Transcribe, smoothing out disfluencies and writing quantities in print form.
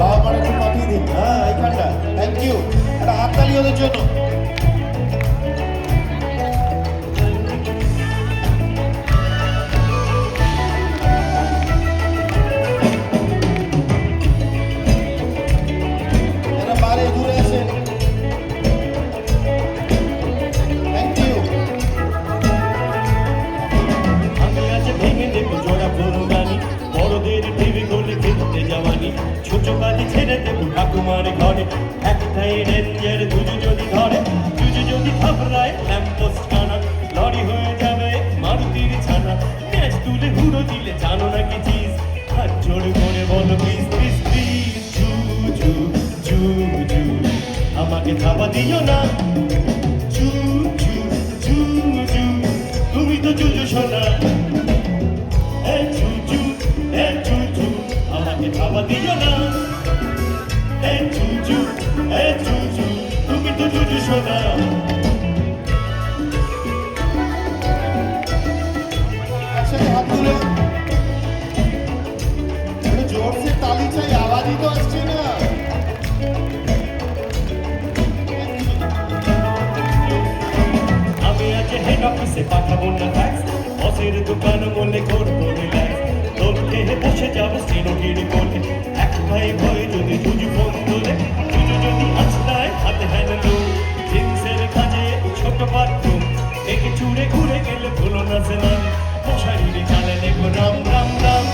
বাবা মার একটু পাঠিয়ে দিন। হ্যাঁ, এইখানটা থ্যাংক ইউ, একটা হাততালি ওদের জন্য। এরা বারে দূরে আছেন, থ্যাংক ইউ। আমি আজ ভেঙে দেবো জোড়া ফুলদানি, বড়দের টিভি করলে খেলতে যাওয়ানি, ছোট বাড়ি ছেড়ে দেবো ঠাকুমার ঘরে, একটাই রেঞ্জের দুজু যদি ধরে, দুজু যদি থাপড়ায় ল্যাম্পোস্ট টানা, লরি হয়ে যাবে মারুতির ছানা, ম্যাচ তুলে হুড়ো দিলে জানো না কি চিজ, হাত জোর করে বলো প্লিজ প্লিজ প্লিজ, জু জু জু জু, আমাকে থাপা দিও না, জু জু জু জু, তুমি তো জুজু শোনা, এ জুজু এ জুজু, আমাকে থাপা দিও না, এ জুজু এ জুজু, তুমি তো জুজু শোনা। একসাথে হাত তুলে একটু জোরসে তালি চাই, আওয়াজই তো আসছে না। আমি আজ হেড অফিসে পাঠাবো না ট্যাক্স, বসের দোকান বলে করবো রিল্যাক্স, তোর খেয়ে বসে যাবো স্টেনোগিরি বলে, একটাই ভয় যদি জুজু ফোন তোলে, জুজু যদি আছড়ায় হাতে হ্যান্ডলো, জিন্সের কাজে ছোট বাথরুম, একে চুড়ে ঘুরে গেলে ভুলো না সে নাম, মশারির চালে নেবো রাম রাম রাম।